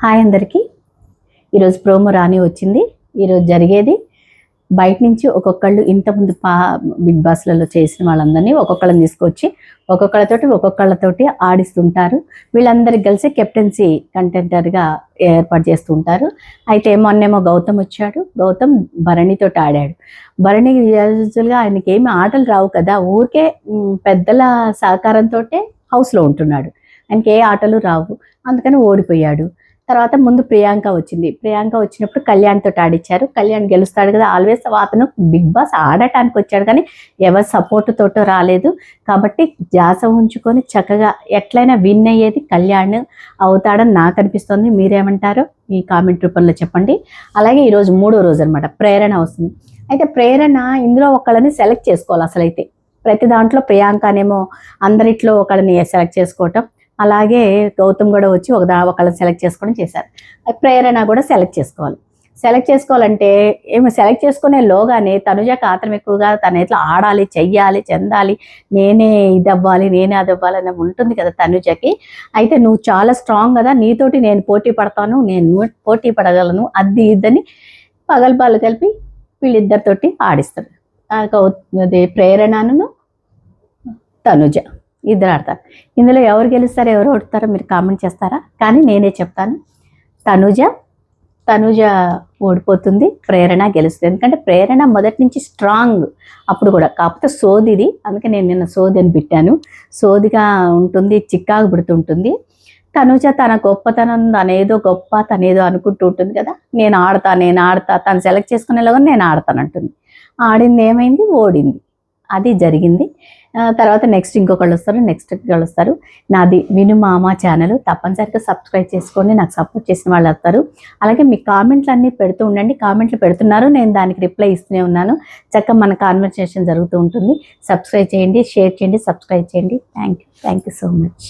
Hi అందరికీ. ఈరోజు promo రాని వచ్చింది. ఈరోజు జరిగేది బయట నుంచి ఒక్కొక్కళ్ళు ఇంతకుముందు బిగ్ బాస్లలో చేసిన వాళ్ళందరినీ ఒక్కొక్కళ్ళని తీసుకొచ్చి ఒక్కొక్కళ్ళతోటి ఆడిస్తుంటారు. వీళ్ళందరికి కలిసి కెప్టెన్సీ కంటెంటర్గా ఏర్పాటు చేస్తుంటారు. అయితే మొన్నేమో గౌతమ్ వచ్చాడు. గౌతమ్ భరణితో ఆడాడు. భరణి యూజువల్గా ఆయనకి ఏమి ఆటలు రావు కదా, ఊరికే పెద్దల సహకారంతో హౌస్లో ఉంటున్నాడు. ఆయనకి ఏ ఆటలు రావు, అందుకని ఓడిపోయాడు. తర్వాత ముందు ప్రియాంక వచ్చింది. ప్రియాంక వచ్చినప్పుడు కళ్యాణ్తో ఆడిచ్చారు. కళ్యాణ్ గెలుస్తాడు కదా, ఆల్వేస్ అతను బిగ్ బాస్ ఆడటానికి వచ్చాడు కానీ ఎవరి సపోర్ట్ తోటో రాలేదు. కాబట్టి జాస ఉంచుకొని చక్కగా ఎట్లయినా విన్ అయ్యేది కళ్యాణ్ అవుతాడని నాకు అనిపిస్తుంది. మీరేమంటారో ఈ కామెంట్ రూపంలో చెప్పండి. అలాగే ఈరోజు 3వ రోజు అనమాట, ప్రేరణ వస్తుంది. అయితే ప్రేరణ ఇందులో ఒకళ్ళని సెలెక్ట్ చేసుకోవాలి. అసలైతే ప్రతి దాంట్లో ప్రియాంకనేమో అందరిట్లో ఒకళ్ళని సెలెక్ట్ చేసుకోవటం, అలాగే గౌతమ్ కూడా వచ్చి ఒకళ్ళని సెలెక్ట్ చేసుకోవడం చేశారు. ప్రేరణ కూడా సెలెక్ట్ చేసుకోవాలి. సెలెక్ట్ చేసుకోవాలంటే ఏమో సెలెక్ట్ చేసుకునే లోగానే తనుజకి ఆత్రం ఎక్కువగా తను ఎట్లా ఆడాలి, చెయ్యాలి, చెందాలి, నేనే ఇది అవ్వాలి, నేనే అది అవ్వాలి అని ఉంటుంది కదా తనుజకి. అయితే నువ్వు చాలా స్ట్రాంగ్ కదా, నీతోటి నేను పోటీ పడతాను, నేను పోటీ పడగలను, అది ఇద్దని పగలపాలు కలిపి వీళ్ళిద్దరితోటి ఆడిస్తారు. ప్రేరణను తనుజ ఇద్దరు ఆడతారు. ఇందులో ఎవరు గెలుస్తారో ఎవరు ఓడతారో మీరు కామెంట్ చేస్తారా? కానీ నేనే చెప్తాను, తనుజ ఓడిపోతుంది, ప్రేరణ గెలుస్తుంది. ఎందుకంటే ప్రేరణ మొదటి నుంచి స్ట్రాంగ్, అప్పుడు కూడా కాకపోతే సోదిది, అందుకే నేను నిన్న సోది అని పెట్టాను. సోదిగా ఉంటుంది, చిక్కాకు పుడుతుంటుంది. తనుజ తన గొప్పతనం, తనేదో గొప్ప, తనేదో అనుకుంటూ ఉంటుంది కదా, నేను ఆడతా తను సెలెక్ట్ చేసుకునేలాగా నేను ఆడతానంటుంది. ఆడింది ఏమైంది, ఓడింది. అది జరిగింది. తర్వాత నెక్స్ట్ ఇంకొకళ్ళు వస్తారు. నాది విను మామ ఛానల్ తప్పనిసరిగా సబ్స్క్రైబ్ చేసుకోండి. నాకు సపోర్ట్ చేసిన వాళ్ళు వస్తారు. అలాగే మీ కామెంట్లు అన్నీ పెడుతూ ఉండండి. కామెంట్లు పెడుతున్నారు, నేను దానికి రిప్లై ఇస్తూనే ఉన్నాను. చక్కగా మన కాన్వర్సేషన్ జరుగుతూ ఉంటుంది. సబ్స్క్రైబ్ చేయండి, షేర్ చేయండి, సబ్స్క్రైబ్ చేయండి. Thank you so much.